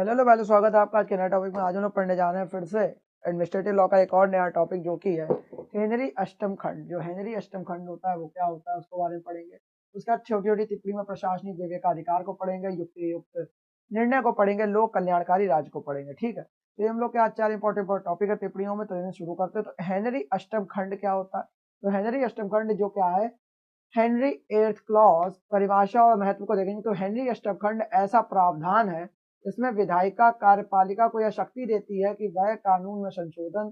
Hello hello स्वागत है आपका आज के नए टॉपिक में। आज हम लोग पढ़ने जा रहे हैं फिर से एडमिनिस्ट्रेटिव लॉ का एक और नया टॉपिक जो कि है हेनरी अष्टम खंड। जो हेनरी अष्टम खंड होता है वो क्या होता है उसके बारे में पढ़ेंगे। उसके बाद छोटी छोटी टिप्पणी में प्रशासनिक विवेकाधिकार को पढ़ेंगे, युक्ति युक्त निर्णय को पढ़ेंगे, लोक कल्याणकारी राज्य को पढ़ेंगे। ठीक है, तो ये हम लोग के आज चार इंपॉर्टेंट टॉपिक है टिप्पणियों में। तो इन्हें शुरू करते हैं। तो हेनरी अष्टम खंड क्या होता है? तो हेनरी अष्टम खंड जो क्या है, हेनरी एट्थ क्लॉज परिभाषा और महत्व को देखेंगे तो हेनरी अष्टम खंड ऐसा प्रावधान है इसमें विधायिका कार्यपालिका को यह शक्ति देती है कि वह कानून में संशोधन,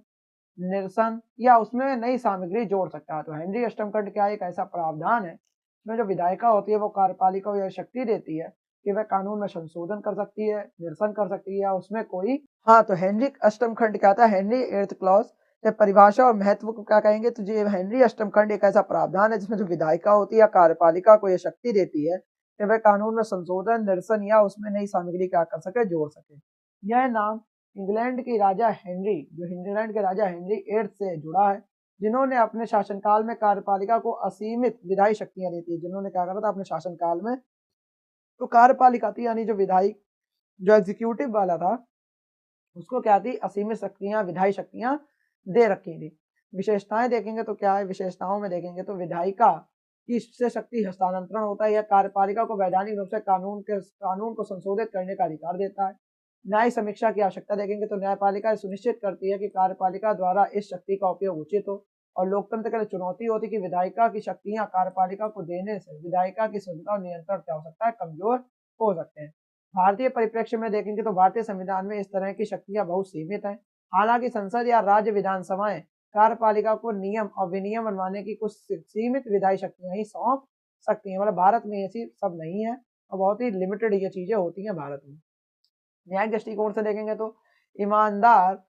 निरसन या उसमें नई सामग्री जोड़ सकता है। तो हेनरी अष्टम खंड क्या एक ऐसा प्रावधान है इसमें जो विधायिका होती है वो कार्यपालिका को यह शक्ति देती है कि वह कानून में संशोधन कर सकती है, निरसन कर सकती है या उसमें कोई। हाँ, तो हेनरी अष्टम खंड क्या था? हेनरी एट्थ क्लॉज परिभाषा और महत्व को क्या कहेंगे? तो ये हेनरी अष्टम खंड एक ऐसा प्रावधान है जिसमें जो विधायिका होती है या कार्यपालिका को यह शक्ति देती है कि वह कानून में संशोधन, निरसन या उसमें नई सामग्री क्या कर सके, जोड़ सके। यह नाम इंग्लैंड के राजा हेनरी, जो इंग्लैंड के राजा हेनरी एट्थ से जुड़ा है, जिन्होंने अपने शासनकाल में कार्यपालिका को असीमित विधायी शक्तियां दी थी। जिन्होंने क्या करा था अपने शासनकाल में? तो कार्यपालिका थी यानी जो विधायी, जो एग्जीक्यूटिव वाला था उसको क्या थी? असीमित शक्तियां, विधायी शक्तियां दे रखी थी। विशेषताएं देखेंगे तो क्या है? विशेषताओं में देखेंगे तो विधायिका की से शक्ति हस्तांतरण होता है। यह कार्यपालिका को वैधानिक रूप से कानून को संशोधित करने का अधिकार देता है। न्याय समीक्षा की आवश्यकता देखेंगे तो न्यायपालिका सुनिश्चित करती है कि कार्यपालिका द्वारा इस शक्ति का उपयोग उचित हो। और लोकतंत्र के लिए चुनौती होती है कि विधायिका की शक्तियां कार्यपालिका को देने से विधायिका की स्वतंत्रता और नियंत्रण क्या हो सकता है? कमजोर हो सकते हैं। भारतीय परिप्रेक्ष्य में देखेंगे तो भारतीय संविधान में इस तरह की शक्तियां बहुत सीमित हैं। हालांकि संसद या राज्य विधानसभाएं कार्यपालिका को नियम और विनियम बनवाने की कुछ सीमित विधायी शक्तियां ही सौंप सकती हैं। मतलब भारत में ऐसी सब नहीं है और बहुत ही लिमिटेड ये चीजें होती हैं भारत में। न्यायिक दृष्टिकोण से देखेंगे तो ईमानदार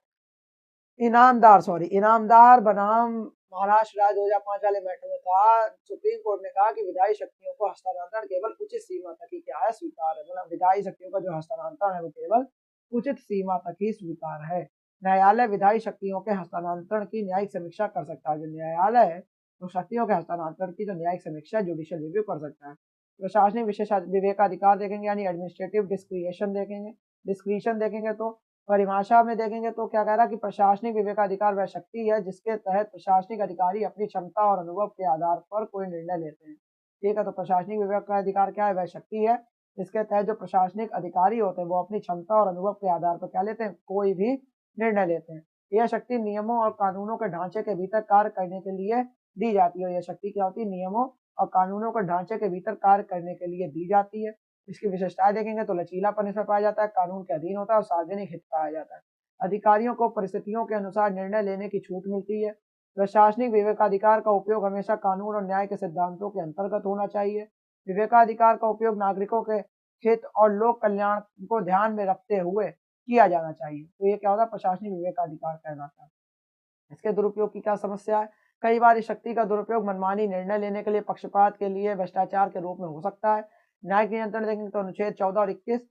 इनामदार बनाम महाराष्ट्र राज्य 2005 वाले मैटर में कहा, सुप्रीम कोर्ट ने कहा कि विधायी शक्तियों को हस्तांतरण केवल उचित सीमा तक ही क्या है? स्वीकार है। मतलब विधायी शक्तियों का जो हस्तांतरण है वो केवल उचित सीमा तक ही स्वीकार है। न्यायालय विधायी शक्तियों के हस्तांतरण की न्यायिक समीक्षा कर सकता है। जो न्यायालय है तो शक्तियों के हस्तांतरण की जो न्यायिक समीक्षा जुडिशियल रिव्यू कर सकता है। प्रशासनिक विशेष विवेकाधिकार देखेंगे यानी एडमिनिस्ट्रेटिव डिस्क्रिएशन देखेंगे, डिस्क्रिशन देखेंगे तो परिभाषा में देखेंगे तो क्या कह रहा है कि प्रशासनिक विवेकाधिकार वह शक्ति है जिसके तहत प्रशासनिक अधिकारी अपनी क्षमता और अनुभव के आधार पर कोई निर्णय लेते हैं। ठीक है, तो प्रशासनिक विवेकाधिकार क्या है? वह शक्ति है जिसके तहत जो प्रशासनिक अधिकारी होते हैं वो अपनी क्षमता और अनुभव के आधार पर क्या लेते हैं? कोई भी निर्णय लेते हैं। यह शक्ति नियमों और कानूनों के ढांचे के भीतर कार्य करने के लिए दी जाती है। यह शक्ति क्या होती है? नियमों और कानूनों के ढांचे के भीतर कार्य करने के लिए दी जाती है। इसकी विशेषताएं देखेंगे तो लचीलापन इसमें पाया जाता है, कानून के अधीन होता है और सार्वजनिक हित पाया जाता है। अधिकारियों को परिस्थितियों के अनुसार निर्णय लेने की छूट मिलती है। प्रशासनिक विवेकाधिकार का उपयोग हमेशा कानून और न्याय के सिद्धांतों के अंतर्गत होना चाहिए। विवेकाधिकार का उपयोग नागरिकों के हित और लोक कल्याण को ध्यान में रखते हुए किया जाना चाहिए। तो ये क्या होता है? प्रशासनिक विवेकाधिकार कहलाता है। इसके दुरुपयोग की क्या समस्या है? कई बार इस शक्ति का दुरुपयोग मनमानी निर्णय लेने के लिए, पक्षपात के लिए, भ्रष्टाचार के रूप में हो सकता है। न्यायिक नियंत्रण देखेंगे तो अनुच्छेद 14 और 21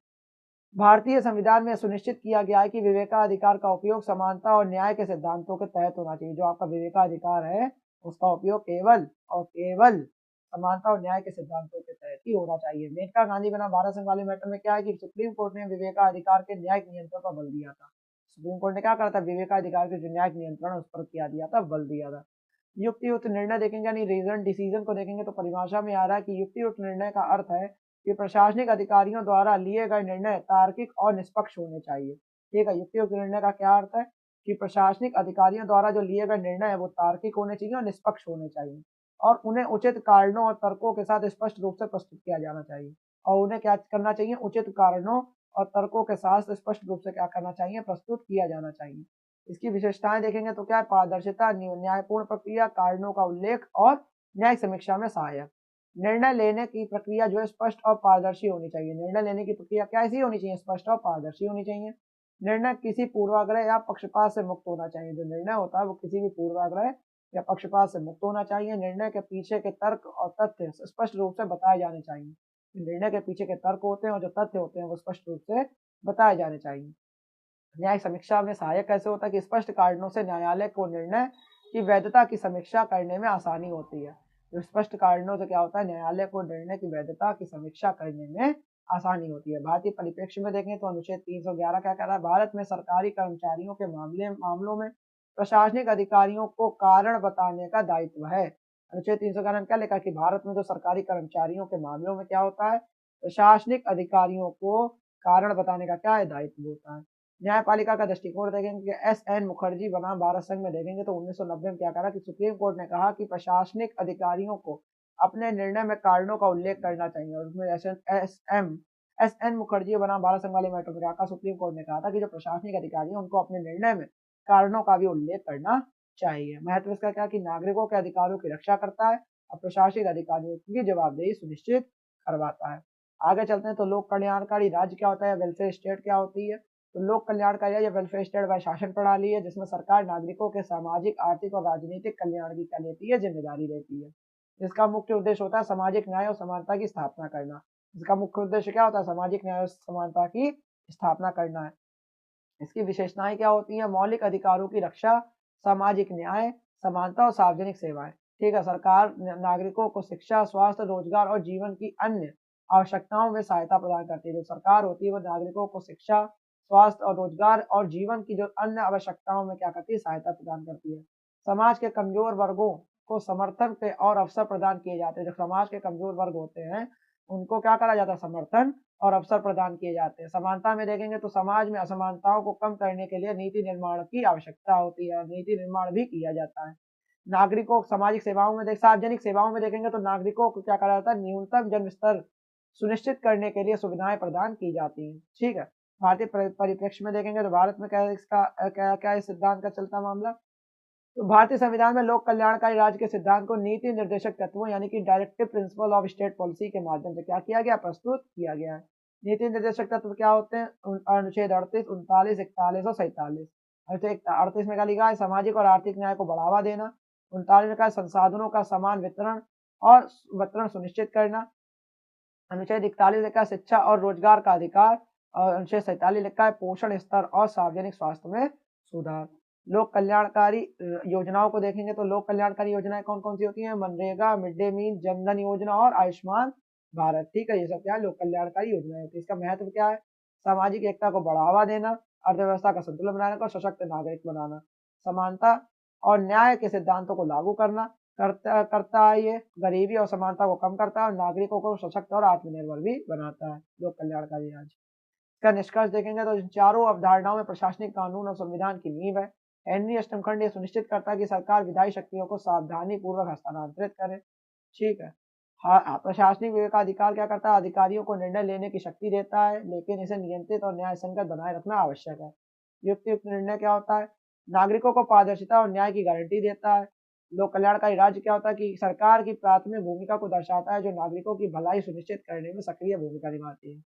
भारतीय संविधान में सुनिश्चित किया गया है कि विवेकाधिकार का उपयोग समानता और न्याय के सिद्धांतों के तहत होना चाहिए। जो आपका विवेकाधिकार है उसका उपयोग केवल और केवल समानता और न्याय के सिद्धांतों के तहत ही होना चाहिए। मेनका गांधी बना भारत संघ वाले मैटर में क्या है कि सुप्रीम कोर्ट ने विवेकाधिकार के न्यायिक नियंत्रण पर बल दिया था। सुप्रीम कोर्ट ने क्या करा था? विवेकाधिकार के जो न्यायिक नियंत्रण उस पर किया दिया था, बल दिया था। युक्तियुक्त निर्णय देखेंगे यानी रीजन डिसीजन को देखेंगे तो परिभाषा में आ रहा है कि युक्तियुक्त निर्णय का अर्थ है कि प्रशासनिक अधिकारियों द्वारा लिए गए निर्णय तार्किक और निष्पक्ष होने चाहिए। ठीक है, युक्तियुक्त निर्णय का क्या अर्थ है कि प्रशासनिक अधिकारियों द्वारा जो लिए गए निर्णय है वो तार्किक होने चाहिए और निष्पक्ष होने चाहिए और उन्हें उचित कारणों और तर्कों के साथ स्पष्ट रूप से प्रस्तुत किया जाना चाहिए। और उन्हें क्या करना चाहिए? उचित कारणों और तर्कों के साथ स्पष्ट रूप से क्या करना चाहिए? प्रस्तुत किया जाना चाहिए। इसकी विशेषताएं देखेंगे तो क्या है? पारदर्शिता, न्यायपूर्ण प्रक्रिया, कारणों का उल्लेख और न्यायिक समीक्षा में सहायक। निर्णय लेने की प्रक्रिया जो है स्पष्ट और पारदर्शी होनी चाहिए। निर्णय लेने की प्रक्रिया कैसी होनी चाहिए? स्पष्ट और पारदर्शी होनी चाहिए। निर्णय किसी पूर्वाग्रह या पक्षपात से मुक्त होना चाहिए। जो निर्णय होता है वो किसी भी पूर्वाग्रह या पक्षपात से मुक्त होना चाहिए। निर्णय के पीछे के तर्क और तथ्य स्पष्ट रूप से बताए जाने चाहिए। निर्णय के पीछे के तर्क होते हैं और जो तथ्य होते हैं वो स्पष्ट रूप से बताए जाने चाहिए। न्यायिक समीक्षा में सहायक कैसे होता है कि स्पष्ट कारणों से न्यायालय को निर्णय की वैधता की समीक्षा करने में आसानी होती है। तो स्पष्ट कारणों से क्या होता है? न्यायालय को निर्णय की वैधता की समीक्षा करने में आसानी होती है। भारतीय परिप्रेक्ष्य में देखें तो अनुच्छेद 311 क्या कह रहा है, भारत में सरकारी कर्मचारियों के मामलों में प्रशासनिक अधिकारियों को कारण बताने का दायित्व है। अनुच्छेद 311 में क्या लिखा है कि भारत में जो सरकारी कर्मचारियों के मामलों में क्या होता है, प्रशासनिक अधिकारियों को कारण बताने का क्या है, दायित्व होता है। न्यायपालिका का दृष्टिकोण देखेंगे, एस.एन. मुखर्जी बनाम भारत संघ में देखेंगे तो 1990 में क्या कहा कि सुप्रीम कोर्ट ने कहा कि प्रशासनिक अधिकारियों को अपने निर्णय में कारणों का उल्लेख करना चाहिए। और उसमें एस.एन. मुखर्जी बनाम भारत संघ वाले मैटर में कहा, सुप्रीम कोर्ट ने कहा था कि जो प्रशासनिक अधिकारी हैं उनको अपने निर्णय में कारणों का भी उल्लेख करना चाहिए। महत्व इसका क्या कि नागरिकों के अधिकारों की रक्षा करता है और प्रशासनिक अधिकारियों की जवाबदेही सुनिश्चित करवाता है। आगे चलते हैं तो लोक कल्याणकारी राज्य क्या होता है, वेलफेयर स्टेट क्या होती है। तो लोक कल्याणकारी या वेलफेयर स्टेट वह शासन प्रणाली है जिसमें सरकार नागरिकों के सामाजिक, आर्थिक और राजनीतिक कल्याण की क्या लेती है, जिम्मेदारी लेती है। इसका मुख्य उद्देश्य होता है सामाजिक न्याय और समानता की स्थापना करना। इसका मुख्य उद्देश्य क्या होता है, सामाजिक न्याय और समानता की स्थापना करना है। इसकी विशेषताएं क्या होती हैं, मौलिक अधिकारों की रक्षा, सामाजिक न्याय, समानता और सार्वजनिक सेवाएं। ठीक है, सरकार नागरिकों को शिक्षा, स्वास्थ्य, रोजगार और जीवन की अन्य आवश्यकताओं में सहायता प्रदान करती है। जो सरकार होती है वो नागरिकों को शिक्षा, स्वास्थ्य और रोजगार और जीवन की जो अन्य आवश्यकताओं में क्या करती है, सहायता प्रदान करती है। समाज के कमजोर वर्गों को समर्थन के और अवसर प्रदान किए जाते हैं। जो समाज के कमजोर वर्ग होते हैं उनको क्या करा जाता है, समर्थन और अवसर प्रदान किए जाते हैं। समानता में देखेंगे तो समाज में असमानताओं को कम करने के लिए नीति निर्माण की आवश्यकता होती है और नीति निर्माण भी किया जाता है। नागरिकों सामाजिक सेवाओं में सार्वजनिक सेवाओं में देखेंगे तो नागरिकों को क्या करा जाता है, न्यूनतम जन्म स्तर सुनिश्चित करने के लिए सुविधाएं प्रदान की जाती हैं। ठीक है, भारतीय परिप्रेक्ष्य में देखेंगे तो भारत में क्या इसका क्या क्या इस सिद्धांत का चलता मामला। तो भारतीय संविधान में लोक कल्याणकारी राज्य के सिद्धांत को नीति निर्देशक तत्वों यानी कि directive principle of state policy के माध्यम से क्या किया गया, प्रस्तुत किया गया है। नीति निर्देशक तत्व क्या होते हैं, अनुच्छेद 38, 39, 41 और 47। अनुच्छेद 38 में क्या लिखा है, सामाजिक और आर्थिक न्याय को बढ़ावा देना। 39 में कहा संसाधनों का समान वितरण और वितरण सुनिश्चित करना। अनुच्छेद 41 लिखा है शिक्षा और रोजगार का अधिकार। और अनुच्छेद 47 लिखा है पोषण स्तर और सार्वजनिक स्वास्थ्य में सुधार। लोक कल्याणकारी योजनाओं को देखेंगे तो लोक कल्याणकारी योजनाएं कौन कौन सी होती हैं, MNREGA, mid day meal, Jan Dhan योजना और आयुष्मान भारत। ठीक है, ये सब क्या है, लोक कल्याणकारी योजनाएं होती है। इसका महत्व क्या है, सामाजिक एकता को बढ़ावा देना, अर्थव्यवस्था का संतुलन बनाने और सशक्त नागरिक बनाना, समानता और न्याय के सिद्धांतों को लागू करना करता है। ये गरीबी और समानता को कम करता है और नागरिकों को सशक्त और आत्मनिर्भर भी बनाता है लोक कल्याणकारी राज्य। इसका निष्कर्ष देखेंगे तो इन चारों अवधारणाओं में प्रशासनिक कानून और संविधान की नींव है। हेनरी अष्टमखंड ये सुनिश्चित करता है कि सरकार विधायी शक्तियों को सावधानी पूर्वक हस्तांतरित करे। ठीक है, हाँ, प्रशासनिक विवेकाधिकार क्या करता है, अधिकारियों को निर्णय लेने की शक्ति देता है लेकिन इसे नियंत्रित और न्याय संगत बनाए रखना आवश्यक है। युक्त निर्णय क्या होता है, नागरिकों को पारदर्शिता और न्याय की गारंटी देता है। लोक कल्याणकारी राज्य क्या होता है कि सरकार की प्राथमिक भूमिका को दर्शाता है जो नागरिकों की भलाई सुनिश्चित करने में सक्रिय भूमिका निभाती है।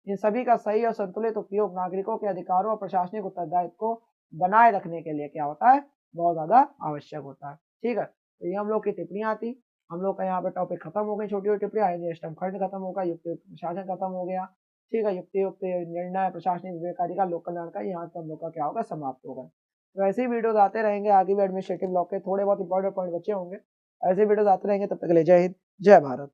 इन सभी का सही और संतुलित उपयोग नागरिकों के अधिकारों और प्रशासनिक उत्तरदायित्व को बनाए रखने के लिए क्या होता है, बहुत ज्यादा आवश्यक होता है। ठीक है, तो ये हम लोग की टिप्पणियां थी। हम लोग का यहाँ पे टॉपिक खत्म हो गई, छोटी छोटी टिप्पणियां, खंड खत्म होगा, युक्त शासन खत्म हो गया। ठीक है, युक्त निर्णय, प्रशासनिक विवेकाधिकार, लोक कल्याण का यहाँ से हम लोग का क्या होगा, समाप्त होगा। तो ऐसे ही वीडियोज आते रहेंगे, आगे भी एडमिनिस्ट्रेटिव लॉ के थोड़े बहुत इंपॉर्टेंट पॉइंट बचे होंगे। ऐसे वीडियोज आते रहेंगे, तब तक के लिए जय हिंद, जय भारत।